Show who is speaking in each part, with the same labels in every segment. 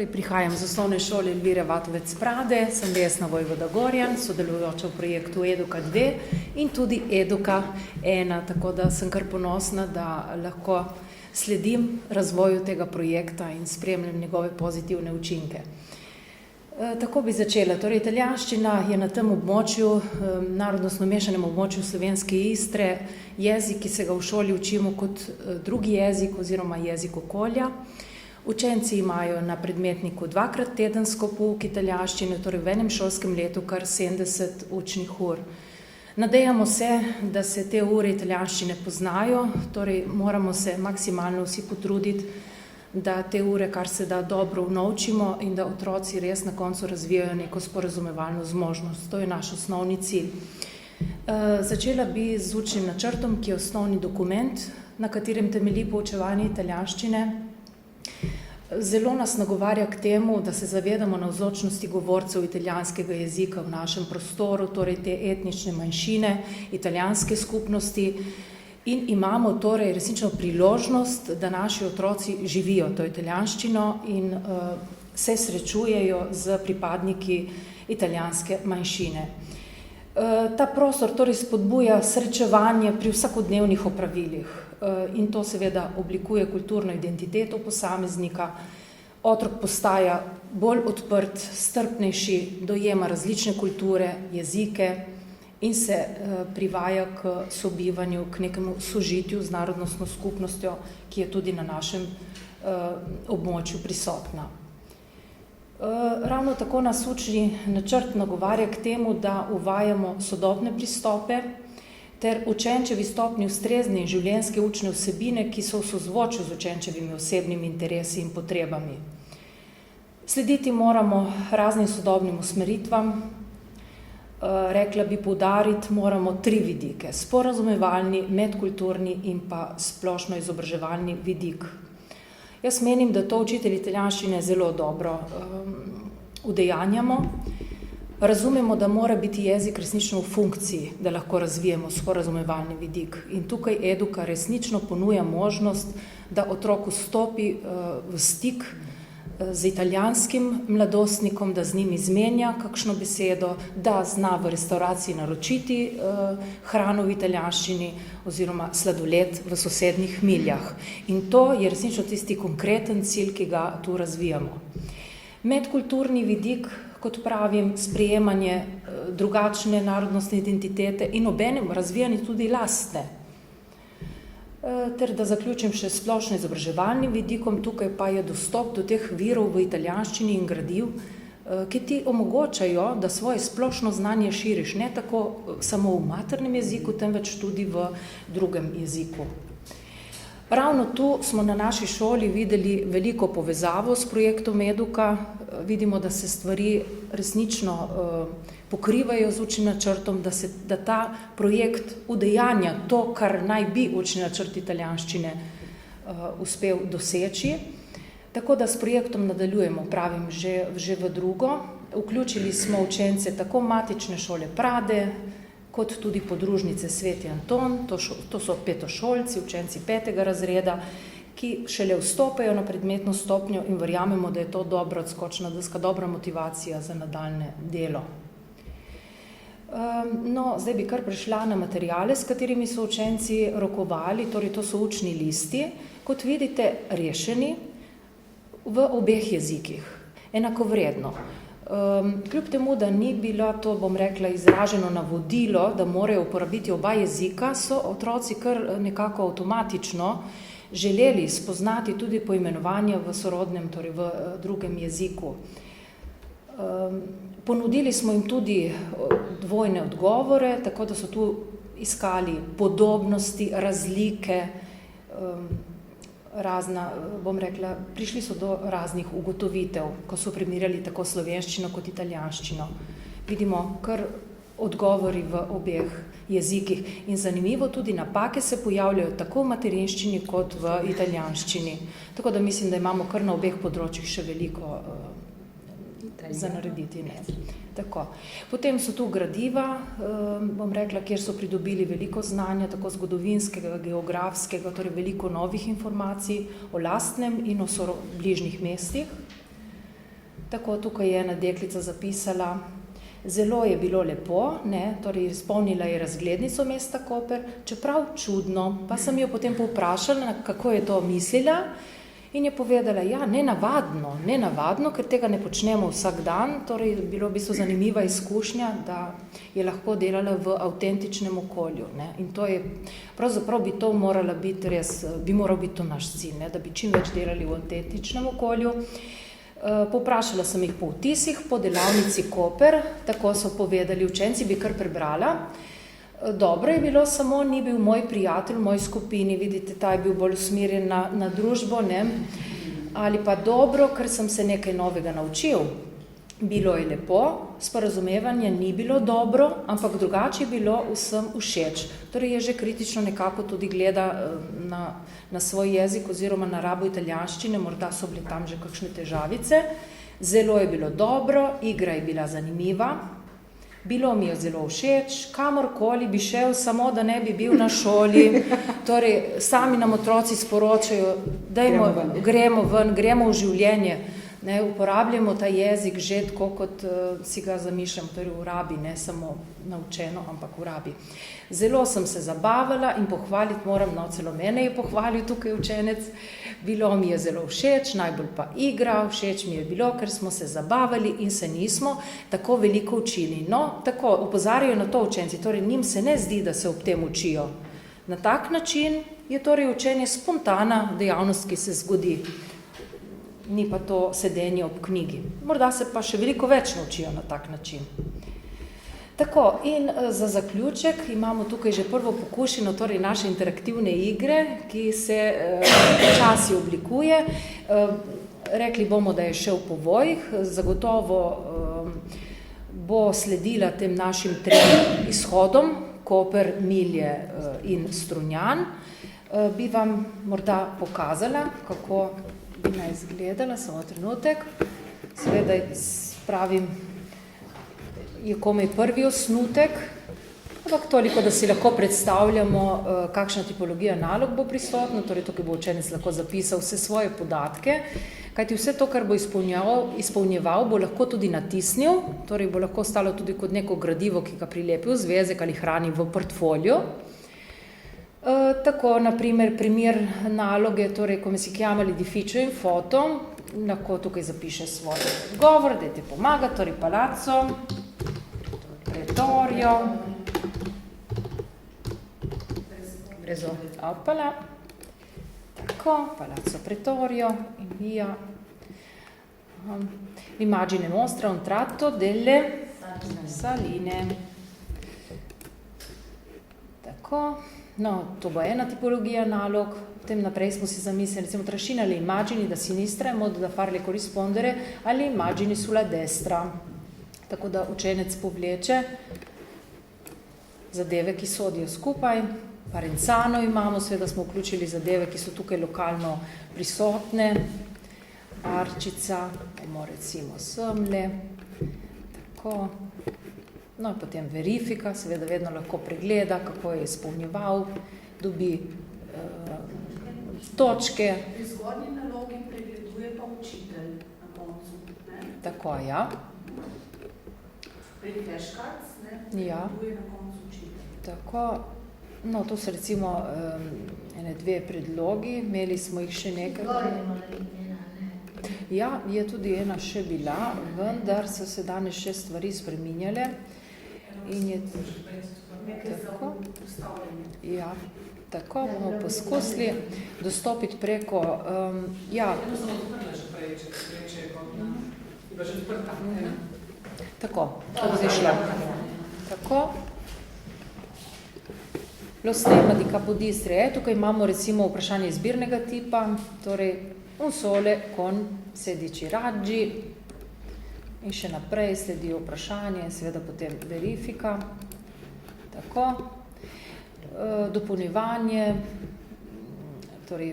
Speaker 1: Torej, prihajam z osnovne šole Elvire Vatovec Prade, sem Vesna Vojvoda Gorjan, sodelujoča v projektu Eduka 2 in tudi Eduka 1, tako da sem kar ponosna, da lahko sledim razvoju tega projekta in spremljam njegove pozitivne učinke. Tako bi začela. Torej, italijanščina je na tem območju, narodnostno mešanem območju Slovenske Istre, jezik, ki se ga v šoli učimo kot drugi jezik oziroma jezik okolja. Učenci imajo na predmetniku 2-krat tedensko pouk italijanščine, torej v enem šolskem letu kar 70 učnih ur. Nadejamo se, da se te ure italijanščine poznajo, torej moramo se maksimalno vsi potruditi, da te ure kar se da dobro unovčimo in da otroci res na koncu razvijajo neko sporazumevalno zmožnost. To je naš osnovni cilj. Začela bi z učnim načrtom, ki je osnovni dokument, na katerem temelji poučevanje italijanščine. Zelo nas nagovarja k temu, da se zavedamo navzočnosti govorcev italijanskega jezika v našem prostoru, torej te etnične manjšine, italijanske skupnosti, in imamo torej resnično priložnost, da naši otroci živijo to italijanščino in se srečujejo z pripadniki italijanske manjšine. Ta prostor torej spodbuja srečevanje pri vsakodnevnih opravilih in to seveda oblikuje kulturno identiteto posameznika. Otrok postaja bolj odprt, strpnejši, dojema različne kulture, jezike in se privaja k sobivanju, k nekemu sožitju z narodnostno skupnostjo, ki je tudi na našem območju prisotna. Ravno tako nas učni načrt nagovarja k temu, da uvajamo sodobne pristope ter učenčevi stopnji ustrezne in življenjske učne vsebine, ki so v sozvočju z učenčevimi osebnimi interesi in potrebami. Slediti moramo raznim sodobnim usmeritvam. Rekla bi, poudariti moramo 3 vidike: sporazumevalni, medkulturni in pa splošno izobraževalni vidik. Jaz menim, da to učitelji italijanščine zelo dobro udejanjamo. Razumemo, da mora biti jezik resnično v funkciji, da lahko razvijemo sporazumevalni vidik. In tukaj Eduka resnično ponuja možnost, da otrok vstopi v stik z italijanskim mladostnikom, da z njim izmenja kakšno besedo, da zna v restavraciji naročiti hrano v italijanščini oziroma sladoled v sosednjih miljah. In to je resnično tisti konkreten cilj, ki ga tu razvijamo. Medkulturni vidik, kot pravim, sprejemanje drugačne narodnostne identitete in obenem razvijanje tudi lastne. Ter da zaključim še splošno izobraževalnim vidikom, tukaj pa je dostop do teh virov v italijanščini in gradiv, ki ti omogočajo, da svoje splošno znanje širiš ne tako samo v maternem jeziku, temveč tudi v drugem jeziku. Ravno tu smo na naši šoli videli veliko povezavo s projektom Eduka. Vidimo, da se stvari resnično pokrivajo z učnim načrtom, da ta projekt udejanja to, kar naj bi učni načrt italijanščine uspel doseči. Tako da s projektom nadaljujemo, pravim, že v drugo. Vključili smo učence tako matične šole Prade, kot tudi podružnice Sveti Anton, to so petošolci, učenci 5. razreda, ki šele vstopajo na predmetno stopnjo in verjamemo, da je to dobra odskočna deska, dobra motivacija za nadaljne delo. Zdaj bi kar prešla na materiale, s katerimi so učenci rokovali, torej to so učni listi, kot vidite, rešeni v obeh jezikih, enakovredno. Kljub temu, da ni bilo to, bom rekla, izraženo navodilo, da morajo uporabiti oba jezika, so otroci kar nekako avtomatično želeli spoznati tudi poimenovanja v sorodnem, torej v drugem jeziku. Ponudili smo jim tudi dvojne odgovore, tako da so tu iskali podobnosti, razlike, bom rekla, prišli so do raznih ugotovitev, ko so primerjali tako slovenščino kot italijanščino. Vidimo kar odgovori v obeh jezikih in zanimivo, tudi napake se pojavljajo tako v materinščini kot v italijanščini. Tako da mislim, da imamo kar na obeh področjih še veliko za narediti. Tako. Potem so tu gradiva, bom rekla, kjer so pridobili veliko znanja, tako zgodovinskega, geografskega, torej veliko novih informacij o lastnem in o bližnjih mestih. Tako, tukaj je ena deklica zapisala, zelo je bilo lepo, ne, torej spomnila je razglednico mesta Koper, čeprav čudno, pa sem jo potem povprašala, kako je to mislila in je povedala, ja, nenavadno, ker tega ne počnemo vsak dan, torej je bilo v bistvu zanimiva izkušnja, da je lahko delala v avtentičnem okolju, ne, in to je, pravzaprav bi to morala biti res, bi moral biti to naš cilj, ne, da bi čim več delali v avtentičnem okolju. Povprašala sem jih po vtisih, po delavnici Koper, tako so povedali učenci, bi kar prebrala. Dobro je bilo, samo ni bil moj prijatelj v moji skupini, vidite, ta je bil bolj usmerjen na družbo, ne? Ali pa dobro, ker sem se nekaj novega naučil. Bilo je lepo, sporazumevanje ni bilo dobro, ampak drugače je bilo vsem všeč. Torej je že kritično nekako tudi gleda na svoj jezik oziroma na rabo italijanščine, morda so bile tam že kakšne težavice. Zelo je bilo dobro, igra je bila zanimiva, bilo mi je zelo všeč, kamorkoli bi šel, samo da ne bi bil na šoli. Torej, sami nam otroci sporočajo, dajmo, gremo v življenje. Ne, uporabljamo ta jezik že tako, kot si ga zamišljam, torej v rabi, ne samo naučeno, ampak v rabi. Zelo sem se zabavala in pohvaliti moram, no celo mene je pohvalil tukaj učenec, bilo mi je zelo všeč, najbolj pa igra, všeč mi je bilo, ker smo se zabavali in se nismo tako veliko učili. No, tako, opozarjajo na to učenci, torej njim se ne zdi, da se ob tem učijo. Na tak način je torej učenje spontana dejavnost, ki se zgodi. Ni pa to sedenje ob knjigi. Morda se pa še veliko več naučijo na tak način. Tako, in za zaključek imamo tukaj že prvo pokušino, torej naše interaktivne igre, ki se počasi oblikuje. Rekli bomo, da je šel po vojih, zagotovo bo sledila tem našim trem izhodom, Koper, Milje in Strunjan. Bi vam morda pokazala, kako bi naj izgledala, samo trenutek. Seveda pravim, je komaj prvi osnutek, ampak toliko, da si lahko predstavljamo, kakšna tipologija nalog bo prisotna, torej tukaj bo učenec lahko zapisal vse svoje podatke, kajti vse to, kar bo izpolnjeval, bo lahko tudi natisnil, torej bo lahko stalo tudi kot neko gradivo, ki ga prilepi v zvezek ali hrani v portfolio. Tako, naprimer, primer naloge, torej, come si chiama l'edificio in foto, lahko tukaj zapiše svoj odgovor, dajte pomagati, torej palazzo, pretorio, opala, tako, palazzo pretorio, in via. L'immagine mostra un tratto delle saline. Tako. No, to bo ena tipologija nalog, potem naprej smo si zamislili, recimo trascina le immagini da sinistra in modo da farle corrispondere alle immagini sulla destra. Tako da učenec povleče zadeve, ki sodijo skupaj. Parenzano imamo, seveda smo vključili zadeve, ki so tukaj lokalno prisotne. Arčica, bomo recimo semle, tako. No, in potem verifika, seveda vedno lahko pregleda, kako je izpolnjeval, dobi točke.
Speaker 2: Pri zgodnji nalogi pregleduje pa učitelj na koncu, ne?
Speaker 1: Tako, ja.
Speaker 2: Pri flashcards, ne? Pregleduje na koncu učitelj.
Speaker 1: Tako, no, to so recimo dve predlogi, imeli smo jih še nekaj. Ja, je tudi ena še bila, vendar so se danes še stvari spreminjale. In je tako, ja, tako bomo poskusili dostopiti preko, ja. Tako, to bo zdaj šlo. Tako. Lo stemma di Capodistria, tukaj imamo recimo vprašanje izbirnega tipa, torej un sole con 16 raggi. In še naprej sledijo vprašanje in seveda potem verifika. Tako. Dopolnjevanje. Torej,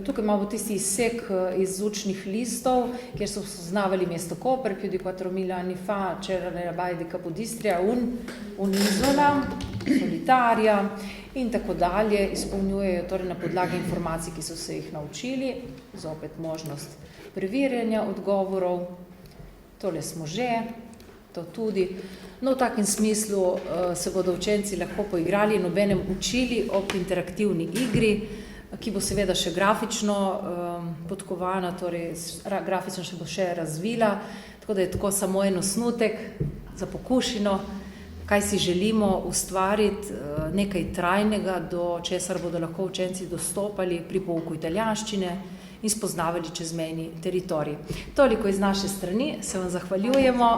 Speaker 1: tukaj imamo tisti izsek iz učnih listov, kjer so spoznavali mesto Koper, più di 4.000 anni fa, c'era nella Baia di Capodistria un'isola solitaria in tako dalje. Izpolnjujejo torej na podlagi informacij, ki so se jih naučili. Zopet možnost preverjanja odgovorov. tole smo že, to tudi. No, v takem smislu se bodo učenci lahko poigrali in obenem učili ob interaktivni igri, ki bo seveda še grafično podkovana, torej grafično še bo še razvila, tako da je tako samo en osnutek za pokušino, kaj si želimo ustvariti, nekaj trajnega, do česar bodo lahko učenci dostopali pri pouku italijanščine in spoznavali čezmejni teritorij. Toliko iz naše strani, se vam zahvaljujemo.